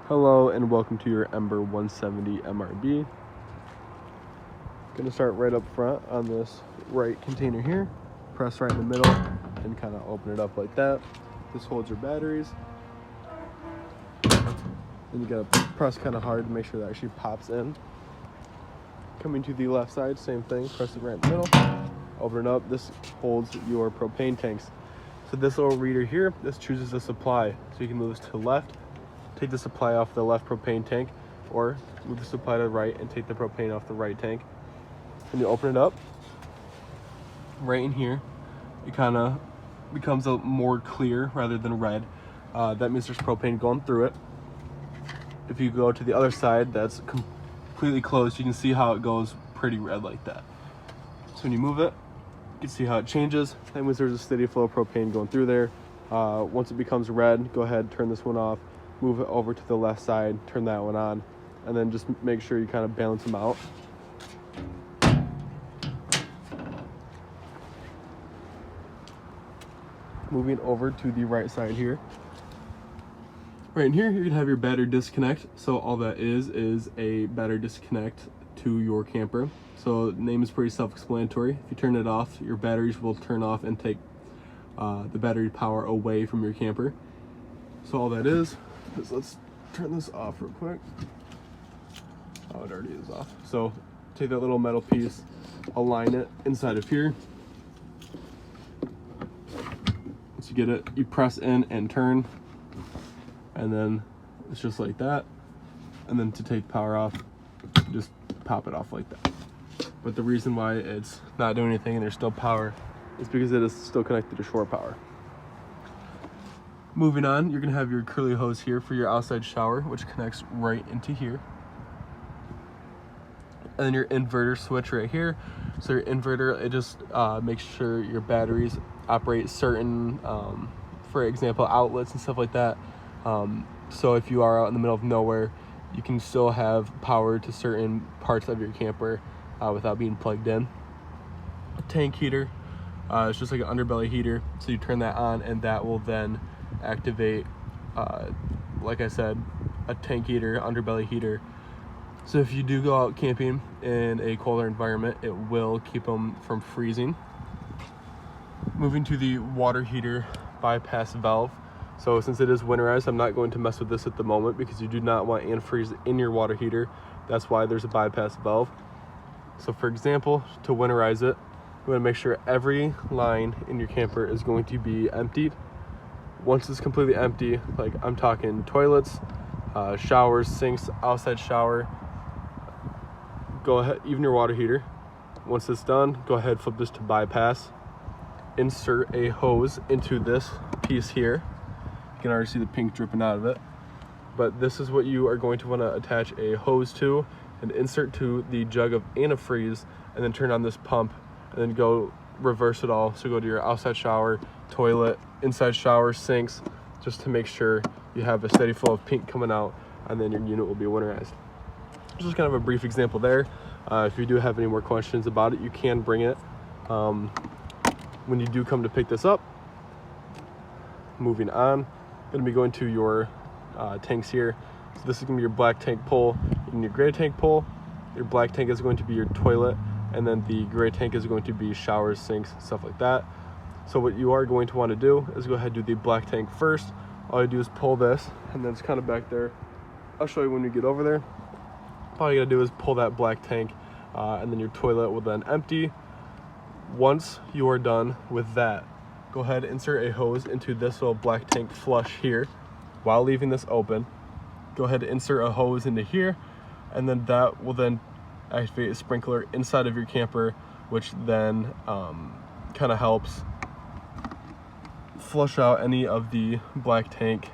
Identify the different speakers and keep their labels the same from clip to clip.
Speaker 1: Hello and welcome to your Ember 170 MRB. Gonna start right up front on this right container here. Press right in the middle and kind of open it up like that. This holds your batteries. Then you gotta press kind of hard to make sure that actually pops in. Coming to the left side, same thing. Press it right in the middle. Open it up. This holds your propane tanks. So this little reader here, this chooses the supply. So you can move this to the left, take the supply off the left propane tank, or move the supply to the right and take the propane off the right tank. When you open it up, right in here, it kind of becomes a more clear rather than red. That means there's propane going through it. If you go to the other side, that's completely closed. You can see how it goes pretty red like that. So when you move it, you can see how it changes. That means there's a steady flow of propane going through there. Once it becomes red, go ahead, turn this one off, move it over to the left side, turn that one on, and then just make sure you kind of balance them out. Moving over to the right side here. Right in here, you can have your battery disconnect. So all that is a battery disconnect to your camper. So the name is pretty self-explanatory. If you turn it off, your batteries will turn off and take the battery power away from your camper. So all that is let's turn this off real quick. Oh, it already is off. So take that little metal piece, align it inside of here. Once you get it, you press in and turn, and then it's just like that. And then to take power off, just pop it off like that. But the reason why it's not doing anything and there's still power is because it is still connected to shore power. Moving on, you're gonna have your curly hose here for your outside shower, which connects right into here. And then your inverter switch right here. So your inverter, it just makes sure your batteries operate certain, for example, outlets and stuff like that. So if you are out in the middle of nowhere, you can still have power to certain parts of your camper without being plugged in. A tank heater, it's just like an underbelly heater. So you turn that on and that will then activate, like I said, a tank heater, underbelly heater. So if you do go out camping in a colder environment, it will keep them from freezing. Moving to the water heater bypass valve. So since it is winterized, I'm not going to mess with this at the moment because you do not want antifreeze in your water heater. That's why there's a bypass valve. So for example, to winterize it, you want to make sure every line in your camper is going to be emptied. Once it's completely empty, like I'm talking toilets, showers, sinks, outside shower, go ahead, even your water heater. Once it's done, go ahead, flip this to bypass. Insert a hose into this piece here. You can already see the pink dripping out of it. But this is what you are going to want to attach a hose to and insert to the jug of antifreeze, and then turn on this pump and then go reverse it all. So go to your outside shower, toilet, inside shower, sinks, just to make sure you have a steady flow of pink coming out, and then your unit will be winterized. Just kind of a brief example there. If you do have any more questions about it, you can bring it when you do come to pick this up. Moving on, going to be going to your tanks here. So this is going to be your black tank pole and your gray tank pole. Your black tank is going to be your toilet, and then the gray tank is going to be showers, sinks, stuff like that. So what you are going to want to do is go ahead and do the black tank first. All you do is pull this, and then it's kind of back there. I'll show you when we get over there. All you gotta do is pull that black tank, and then your toilet will then empty. Once you are done with that, go ahead and insert a hose into this little black tank flush here while leaving this open. Go ahead and insert a hose into here, and then that will then activate a sprinkler inside of your camper, which then kind of helps flush out any of the black tank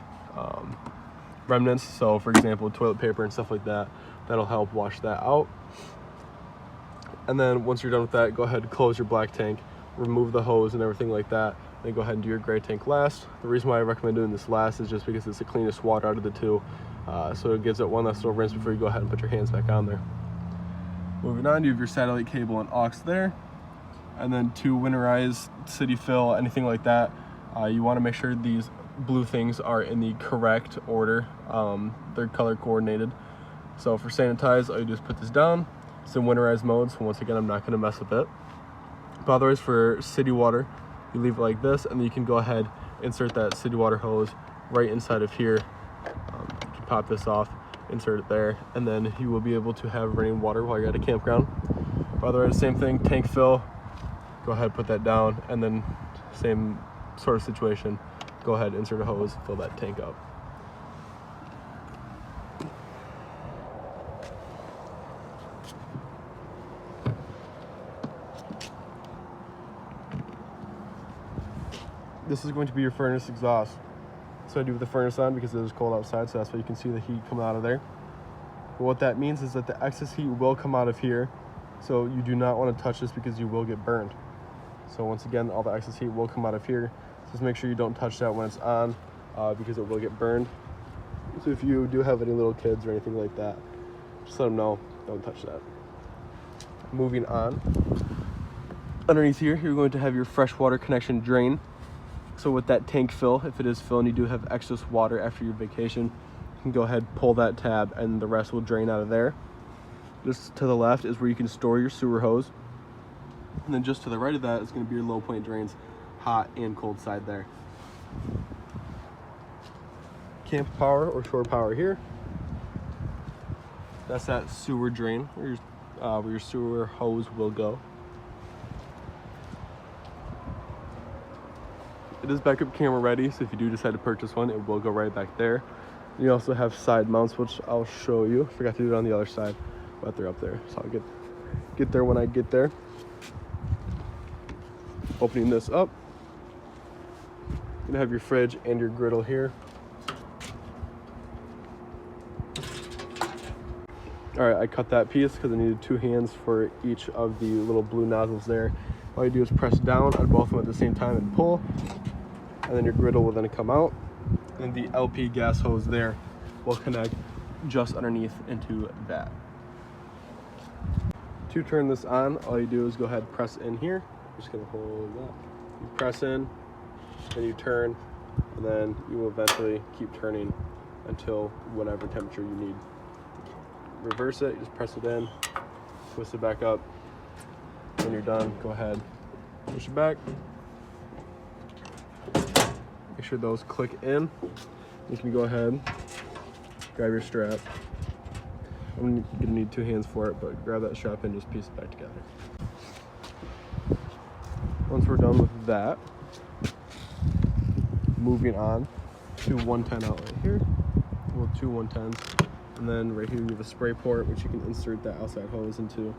Speaker 1: remnants. So for example, toilet paper and stuff like that, that'll help wash that out. And then once you're done with that, go ahead and close your black tank, remove the hose and everything like that, then go ahead and do your gray tank last. The reason why I recommend doing this last is just because it's the cleanest water out of the two, so it gives it one last little rinse before you go ahead and put your hands back on there. Moving on, you have your satellite cable and aux there. And then to winterize, city fill, anything like that, you want to make sure these blue things are in the correct order. They're color coordinated. So for sanitize, I just put this down. It's in winterized mode, so once again, I'm not going to mess with it. But otherwise, for city water, you leave it like this, and then you can go ahead, insert that city water hose right inside of here. You can pop this off, insert it there, and then you will be able to have running water while you're at a campground. But otherwise, same thing, tank fill, go ahead, put that down, and then same sort of situation, go ahead, insert a hose, fill that tank up. This is going to be your furnace exhaust. So I do with the furnace on because it is cold outside, so that's why you can see the heat coming out of there. But what that means is that the excess heat will come out of here, so you do not want to touch this because you will get burned. So once again, all the excess heat will come out of here. Just make sure you don't touch that when it's on, because it will get burned. So if you do have any little kids or anything like that, just let them know, don't touch that. Moving on. Underneath here, you're going to have your freshwater connection drain. So with that tank fill, if it is full and you do have excess water after your vacation, you can go ahead, pull that tab, and the rest will drain out of there. Just to the left is where you can store your sewer hose. And then just to the right of that is going to be your low point drains, hot and cold side there. Camp power or shore power here. That's that sewer drain where your sewer hose will go. It is backup camera ready, so if you do decide to purchase one, it will go right back there. You also have side mounts, which I'll show you. Forgot to do it on the other side, but they're up there. So I'll get there when I get there. Opening this up. You're gonna have your fridge and your griddle here. All right, I cut that piece because I needed 2 hands for each of the little blue nozzles there. All you do is press down on both of them at the same time and pull, and then your griddle will then come out, and the LP gas hose there will connect just underneath into that. To turn this on, all you do is go ahead and press in here. I'm just gonna hold that. You press in, then you turn, and then you will eventually keep turning until whatever temperature you need. Reverse it, you just press it in, twist it back up. When you're done, go ahead, push it back. Make sure those click in. You can go ahead, grab your strap. I'm gonna need 2 hands for it, but grab that strap and just piece it back together. Once we're done with that, moving on to 110 outlet here. Well, 2 110s. And then right here you have a spray port, which you can insert that outside hose into.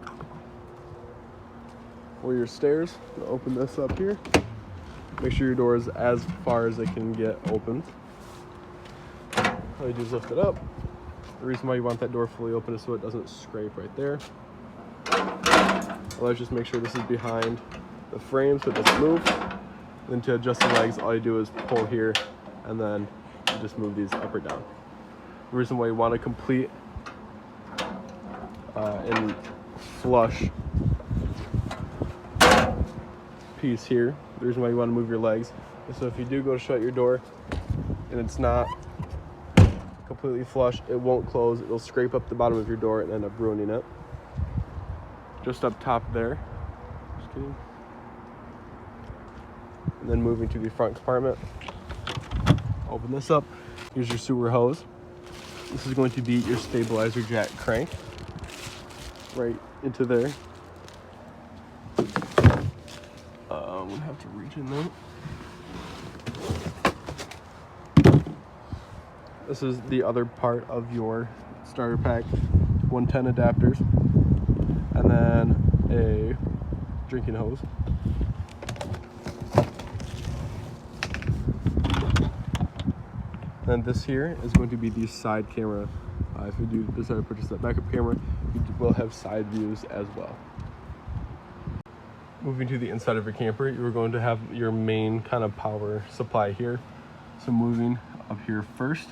Speaker 1: Or your stairs, open this up here. Make sure your door is as far as it can get opened. All you do is lift it up. The reason why you want that door fully open is so it doesn't scrape right there. Let's just make sure this is behind the frame so it doesn't move. Then to adjust the legs, all you do is pull here, and then you just move these up or down. The reason why you want to complete and flush piece here, the reason why you want to move your legs is so if you do go to shut your door and it's not completely flush, it won't close. It'll scrape up the bottom of your door and end up ruining it. Just up top there. Just kidding. And then moving to the front compartment. Open this up. Here's your sewer hose. This is going to be your stabilizer jack crank. Right into there. I'm gonna have to reach in there. This is the other part of your starter pack. 110 adapters, and then a drinking hose. And this here is going to be the side camera. If you do decide to purchase that backup camera, you will have side views as well. Moving to the inside of your camper, you are going to have your main kind of power supply here. So moving up here first,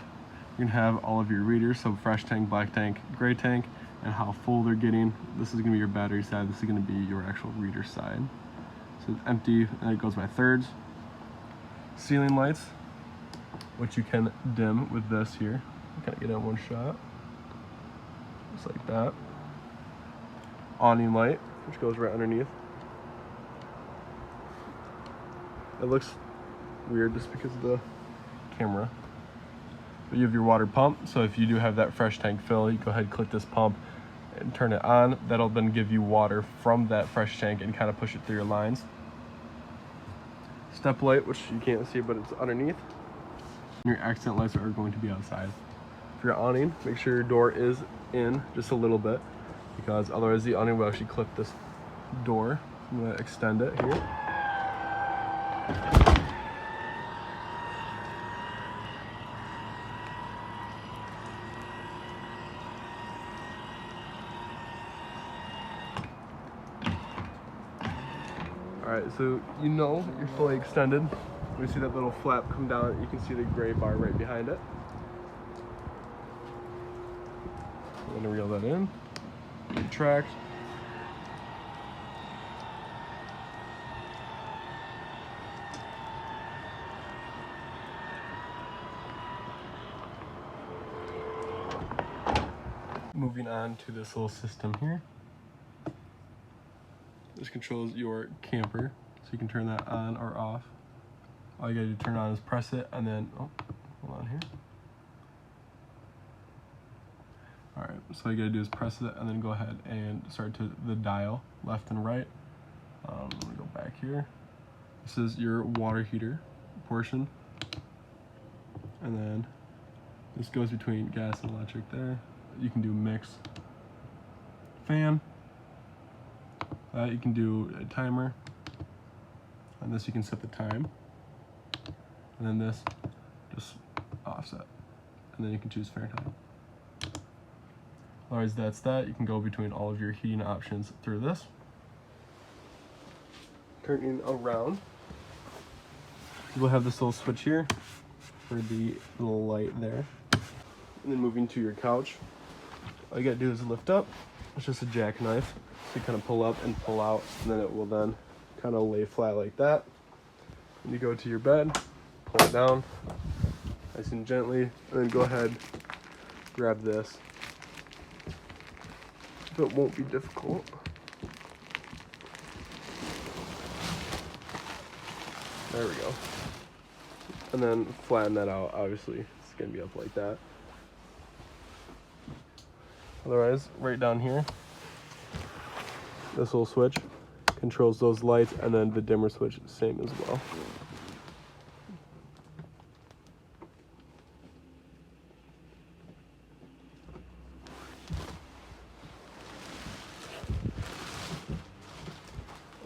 Speaker 1: you're gonna have all of your readers, so fresh tank, black tank, gray tank, and how full they're getting. This is gonna be your battery side, this is gonna be your actual reader side. So it's empty, and it goes by thirds. Ceiling lights, which you can dim with this here. Kind of get it in one shot, just like that. Awning light, which goes right underneath. It looks weird just because of the camera. But you have your water pump, so if you do have that fresh tank fill, you go ahead and click this pump and turn it on. That'll then give you water from that fresh tank and kind of push it through your lines. Step light, which you can't see, but it's underneath. Your accent lights are going to be outside. For your awning, make sure your door is in just a little bit, because otherwise the awning will actually clip this door. I'm going to extend it here. Alright, so you know you're fully extended. When you see that little flap come down, you can see the gray bar right behind it. I'm going to reel that in, retract. Moving on to this little system here. This controls your camper, so you can turn that on or off. All you gotta do to turn on is press it, and then, oh, hold on here. All right, so all you gotta do is press it, and then go ahead and start to the dial, left and right. I'm gonna go back here. This is your water heater portion. And then this goes between gas and electric there. You can do mix. Fan. You can do a timer. And this you can set the time. And then this, just offset. And then you can choose Fahrenheit. Otherwise that's that. You can go between all of your heating options through this. Turning around, we'll have this little switch here for the little light there. And then moving to your couch, all you gotta do is lift up. It's just a jackknife. So you kind of pull up and pull out, and then it will then kind of lay flat like that. And you go to your bed, pull it down nice and gently, and then go ahead, grab this. So it won't be difficult. There we go. And then flatten that out, obviously. It's gonna be up like that. Otherwise, right down here, this little switch controls those lights, and then the dimmer switch, same as well.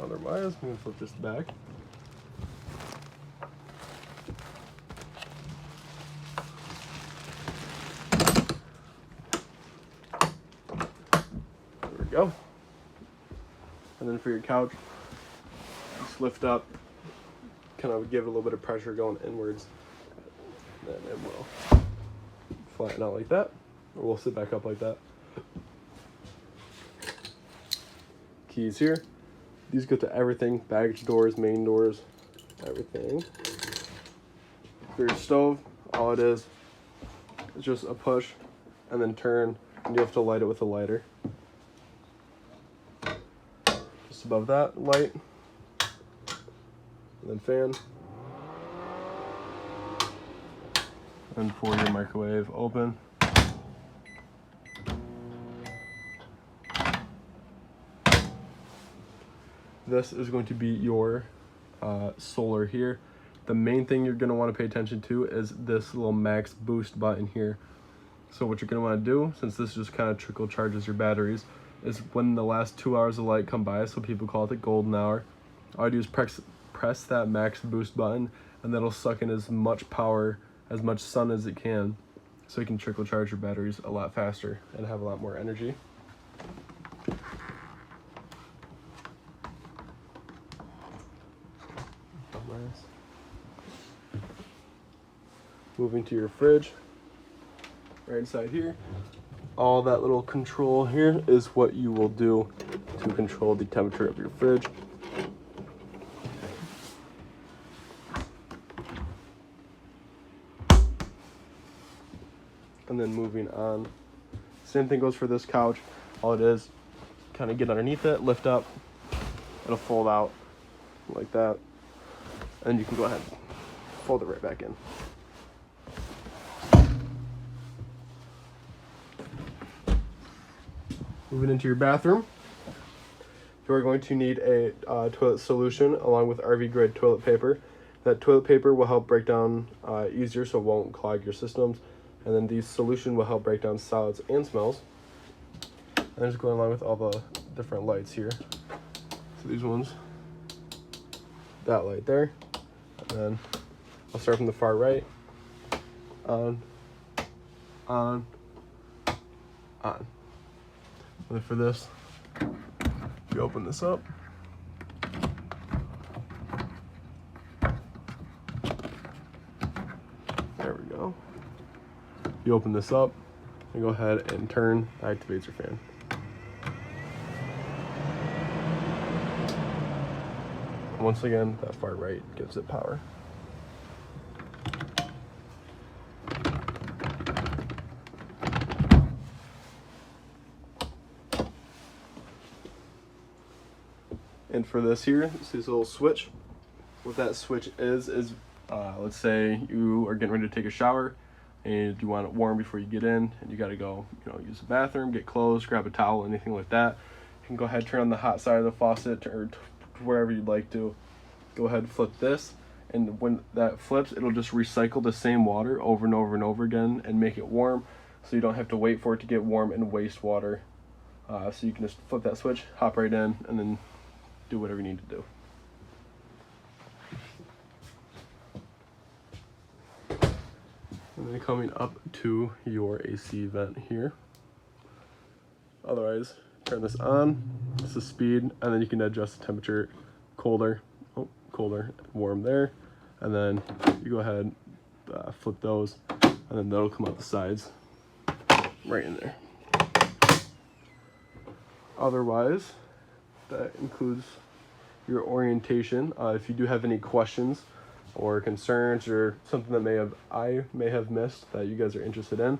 Speaker 1: Otherwise, I'm going to flip this back. There we go. And then for your couch, just lift up, kind of give it a little bit of pressure going inwards, and then it will flatten out like that, or we'll sit back up like that. Keys here. These go to everything, baggage doors, main doors, everything. For your stove, all it is just a push and then turn, and you have to light it with a lighter. Just above that, light, and then fan. And for your microwave, open. This is going to be your solar here. The main thing you're going to want to pay attention to is this little max boost button here. So what you're going to want to do, since this just kind of trickle charges your batteries, is when the last 2 hours of light come by, so people call it the golden hour, all I do is press that max boost button, and that'll suck in as much power, as much sun as it can, so you can trickle charge your batteries a lot faster and have a lot more energy. Moving to your fridge, right inside here, all that little control here is what you will do to control the temperature of your fridge. and then moving on. Same thing goes for this couch. All it is, kind of get underneath it, lift up, it'll fold out like that, and you can go ahead and fold it right back in. Moving into your bathroom, you are going to need a toilet solution along with RV grade toilet paper. That toilet paper will help break down easier, so it won't clog your systems. And then the solution will help break down solids and smells. And just going along with all the different lights here. So these ones, that light there. And then I'll start from the far right. On. And then for this, you open this up. There we go. You open this up and go ahead and turn, that activates your fan. Once again, that far right gives it power. And for this here, see this little switch? What that switch is let's say you are getting ready to take a shower and you want it warm before you get in, and you got to go, use the bathroom, get clothes, grab a towel, anything like that. You can go ahead, turn on the hot side of the faucet or wherever you'd like to. Go ahead and flip this, and when that flips, it'll just recycle the same water over and over and over again and make it warm, so you don't have to wait for it to get warm and waste water. So you can just flip that switch, hop right in, and then do whatever you need to do. And then coming up to your AC vent here. Otherwise, turn this on, it's the speed, and then you can adjust the temperature, colder, warm there, and then you go ahead, flip those, and then that'll come out the sides, right in there. Otherwise, that includes your orientation. If you do have any questions or concerns or something that I may have missed that you guys are interested in,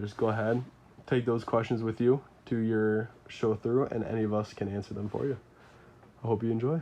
Speaker 1: just go ahead, take those questions with you to your show through, and any of us can answer them for you. I hope you enjoy.